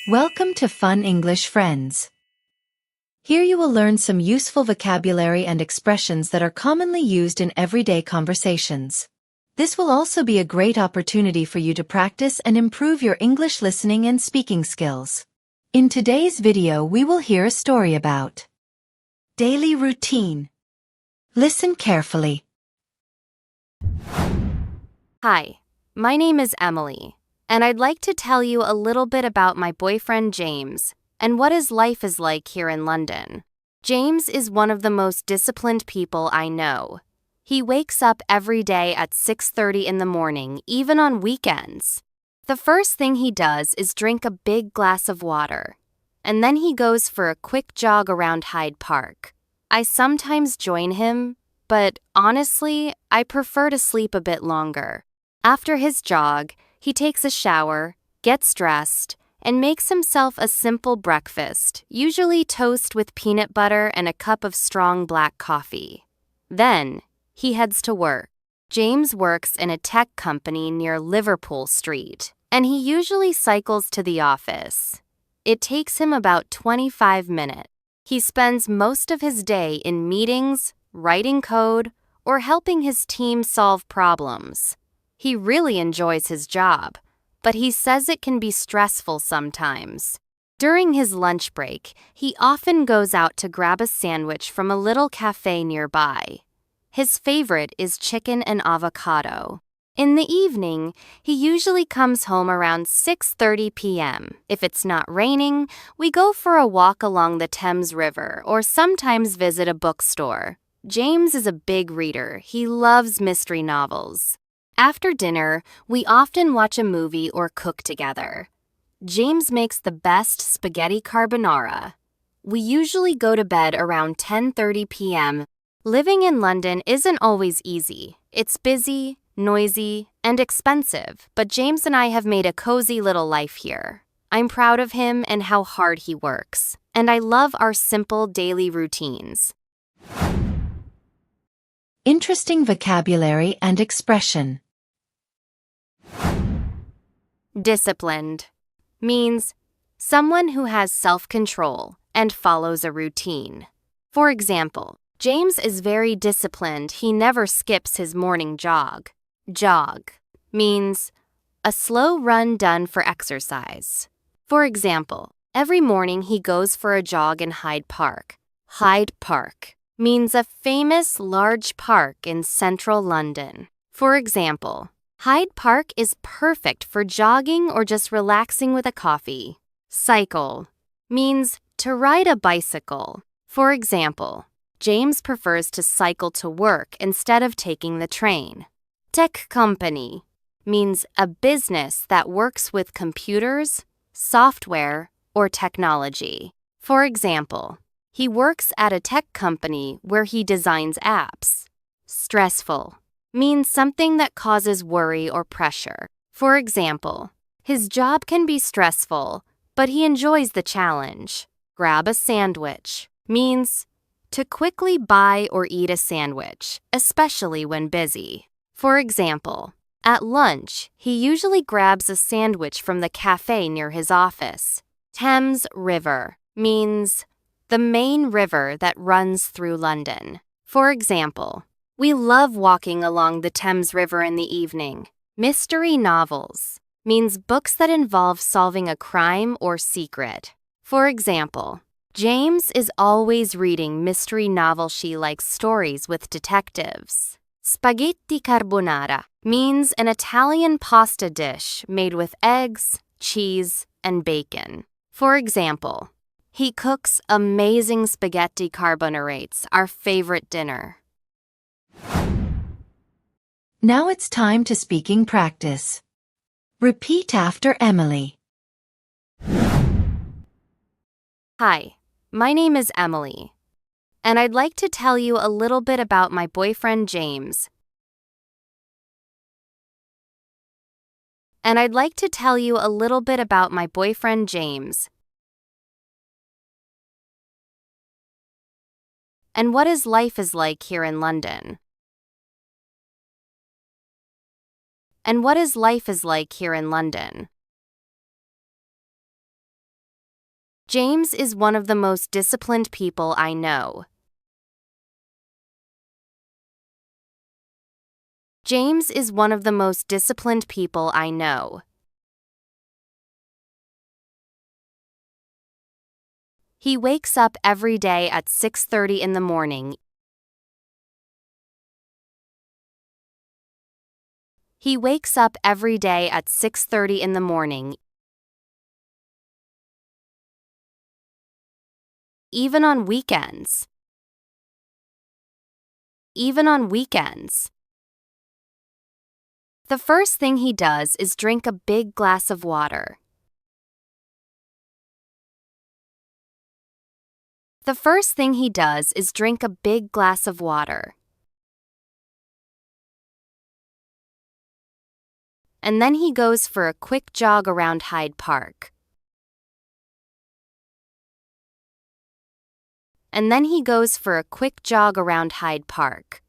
Welcome to Fun English Friends. Here you will learn some useful vocabulary and expressions that are commonly used in everyday conversations. This will also be a great opportunity for you to practice and improve your English listening and speaking skills. In today's video, we will hear a story about daily routine. Listen carefully. Hi, my name is Emily, and I'd like to tell you a little bit about my boyfriend James and what his life is like here in London. James is one of the most disciplined people I know. He wakes up every day at 6:30 in the morning, even on weekends. The first thing he does is drink a big glass of water, and then he goes for a quick jog around Hyde Park. I sometimes join him, but honestly, I prefer to sleep a bit longer. After his jog, he takes a shower, gets dressed, and makes himself a simple breakfast, usually toast with peanut butter and a cup of strong black coffee. Then, he heads to work. James works in a tech company near Liverpool Street, and he usually cycles to the office. It takes him about 25 minutes. He spends most of his day in meetings, writing code, or helping his team solve problems. He really enjoys his job, but he says it can be stressful sometimes. During his lunch break, he often goes out to grab a sandwich from a little cafe nearby. His favorite is chicken and avocado. In the evening, he usually comes home around 6:30 p.m. If it's not raining, we go for a walk along the Thames River or sometimes visit a bookstore. James is a big reader. He loves mystery novels. After dinner, we often watch a movie or cook together. James makes the best spaghetti carbonara. We usually go to bed around 10:30 p.m. Living in London isn't always easy. It's busy, noisy, and expensive, but James and I have made a cozy little life here. I'm proud of him and how hard he works, and I love our simple daily routines. Interesting vocabulary and expression. Disciplined means someone who has self-control and follows a routine. For example, James is very disciplined. He never skips his morning jog. Jog means a slow run done for exercise. For example, every morning he goes for a jog in Hyde Park. Hyde Park means a famous large park in central London. For example, Hyde Park is perfect for jogging or just relaxing with a coffee. Cycle means to ride a bicycle. For example, James prefers to cycle to work instead of taking the train. Tech company means a business that works with computers, software, or technology. For example, he works at a tech company where he designs apps. Stressful means something that causes worry or pressure. For example, his job can be stressful, but he enjoys the challenge. Grab a sandwich means to quickly buy or eat a sandwich, especially when busy. For example, at lunch, he usually grabs a sandwich from the cafe near his office. Thames River means the main river that runs through London. For example, we love walking along the Thames River in the evening. Mystery novels means books that involve solving a crime or secret. For example, James is always reading mystery novels. She likes stories with detectives. Spaghetti carbonara means an Italian pasta dish made with eggs, cheese, and bacon. For example, he cooks amazing spaghetti carbonarates, our favorite dinner. Now it's time to speaking practice. Repeat after Emily. Hi, my name is Emily, and I'd like to tell you a little bit about my boyfriend James. And I'd like to tell you a little bit about my boyfriend James and what his life is like here in London. And what his life is like here in London. James is one of the most disciplined people I know. James is one of the most disciplined people I know. He wakes up every day at 6:30 in the morning. He wakes up every day at 6:30 in the morning. Even on weekends. Even on weekends. The first thing he does is drink a big glass of water. The first thing he does is drink a big glass of water. And then he goes for a quick jog around Hyde Park. And then he goes for a quick jog around Hyde Park.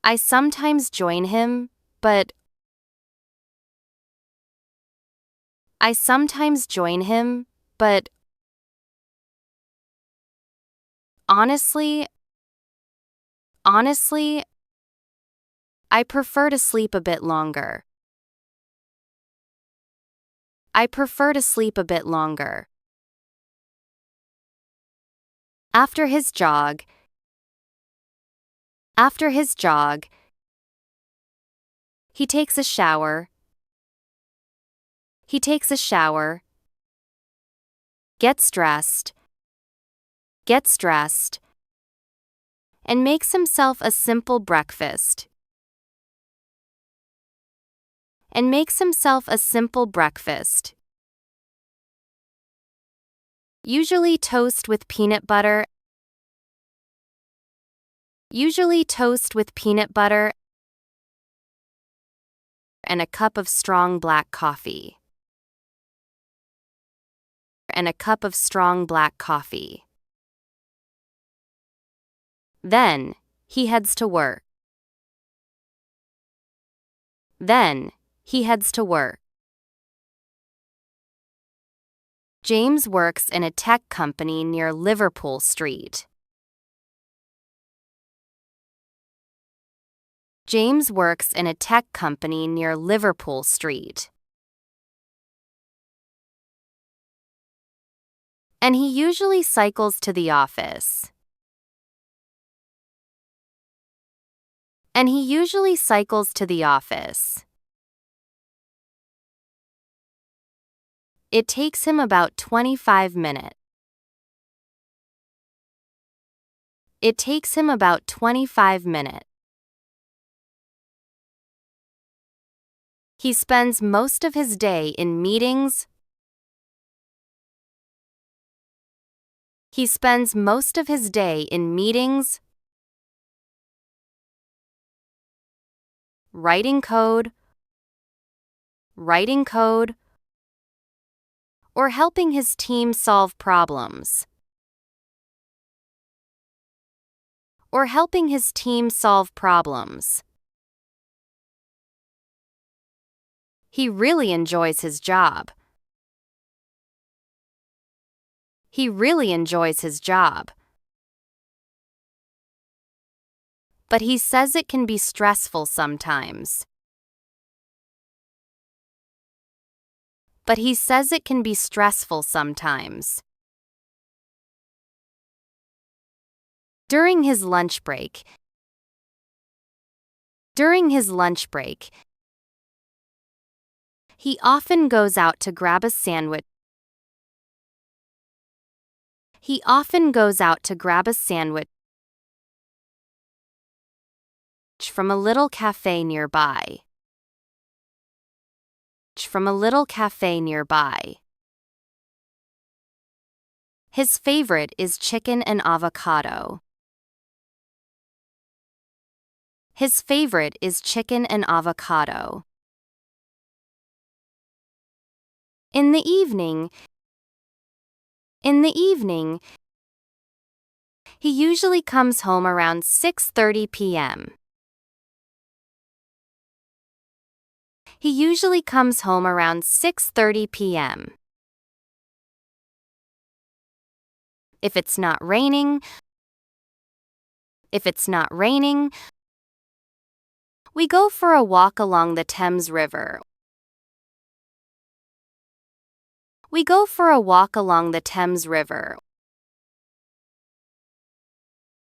I sometimes join him, but honestly, I prefer to sleep a bit longer. After his jog, he takes a shower. Gets dressed, and makes himself a simple breakfast. Usually toast with peanut butter. And a cup of strong black coffee. Then, he heads to work. James works in a tech company near Liverpool Street. And he usually cycles to the office. It takes him about 25 minutes. He spends most of his day in meetings. Writing code, or helping his team solve problems. He really enjoys his job. But he says it can be stressful sometimes. During his lunch break, he often goes out to grab a sandwich. From a little cafe nearby. His favorite is chicken and avocado. In the evening, he usually comes home around 6:30 p.m. If it's not raining, if it's not raining, we go for a walk along the Thames River. We go for a walk along the Thames River.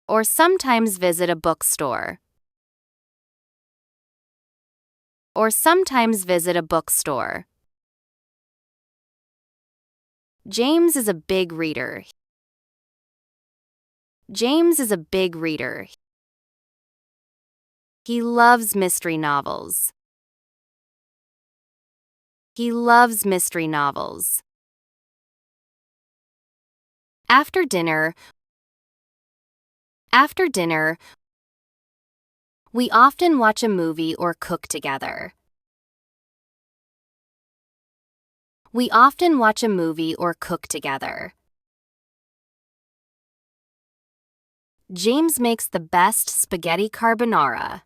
Or sometimes visit a bookstore. Or sometimes visit a bookstore. James is a big reader. James is a big reader. He loves mystery novels. He loves mystery novels. After dinner, we often watch a movie or cook together. We often watch a movie or cook together. James makes the best spaghetti carbonara.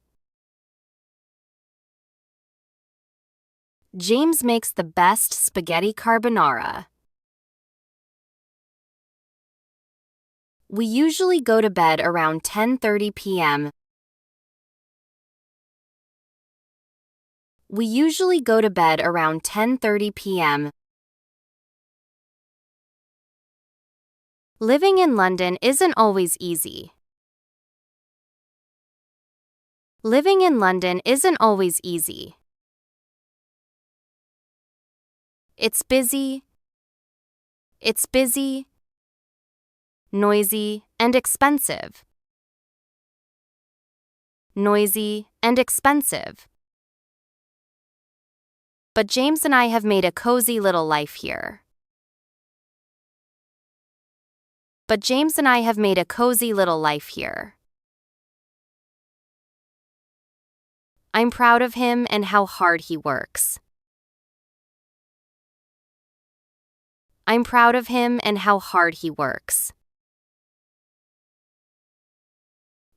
James makes the best spaghetti carbonara. We usually go to bed around 10:30 p.m. We usually go to bed around 10:30 p.m. Living in London isn't always easy. Living in London isn't always easy. It's busy. It's busy, noisy, and expensive. Noisy and expensive. But James and I have made a cozy little life here. But James and I have made a cozy little life here. I'm proud of him and how hard he works. I'm proud of him and how hard he works.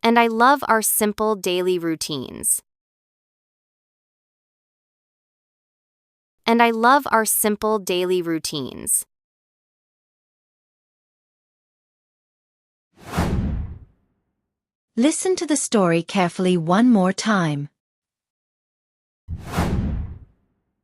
And I love our simple daily routines. And I love our simple daily routines. Listen to the story carefully one more time.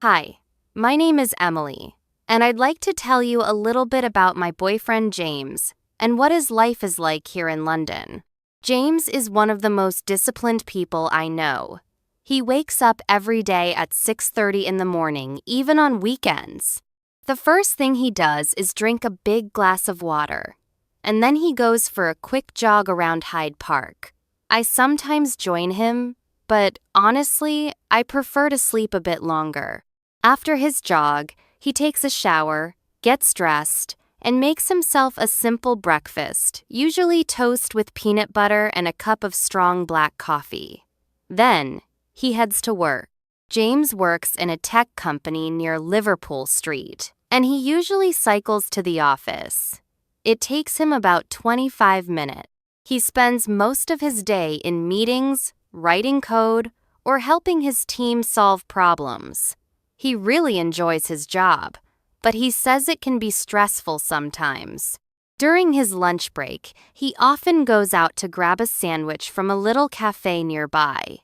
Hi, my name is Emily, and I'd like to tell you a little bit about my boyfriend James and what his life is like here in London. James is one of the most disciplined people I know. He wakes up every day at 6:30 in the morning, even on weekends. The first thing he does is drink a big glass of water, and then he goes for a quick jog around Hyde Park. I sometimes join him, but honestly, I prefer to sleep a bit longer. After his jog, he takes a shower, gets dressed, and makes himself a simple breakfast, usually toast with peanut butter and a cup of strong black coffee. Then, he heads to work. James works in a tech company near Liverpool Street, and he usually cycles to the office. It takes him about 25 minutes. He spends most of his day in meetings, writing code, or helping his team solve problems. He really enjoys his job, but he says it can be stressful sometimes. During his lunch break, he often goes out to grab a sandwich from a little cafe nearby.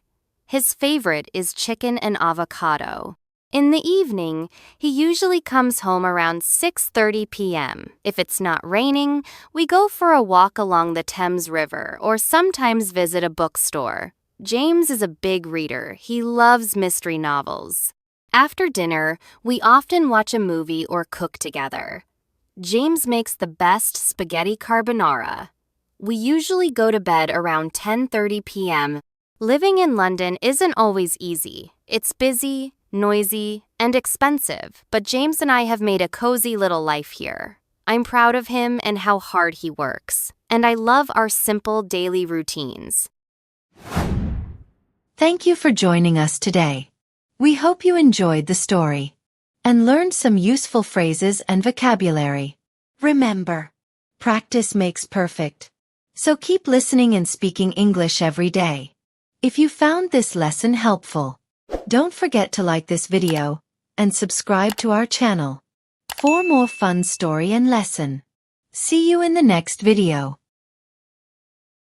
His favorite is chicken and avocado. In the evening, he usually comes home around 6:30 p.m. If it's not raining, we go for a walk along the Thames River or sometimes visit a bookstore. James is a big reader. He loves mystery novels. After dinner, we often watch a movie or cook together. James makes the best spaghetti carbonara. We usually go to bed around 10:30 p.m. Living in London isn't always easy. It's busy, noisy, and expensive, but James and I have made a cozy little life here. I'm proud of him and how hard he works, and I love our simple daily routines. Thank you for joining us today. We hope you enjoyed the story and learned some useful phrases and vocabulary. Remember, practice makes perfect. So keep listening and speaking English every day. If you found this lesson helpful, don't forget to like this video and subscribe to our channel for more fun story and lesson. See you in the next video.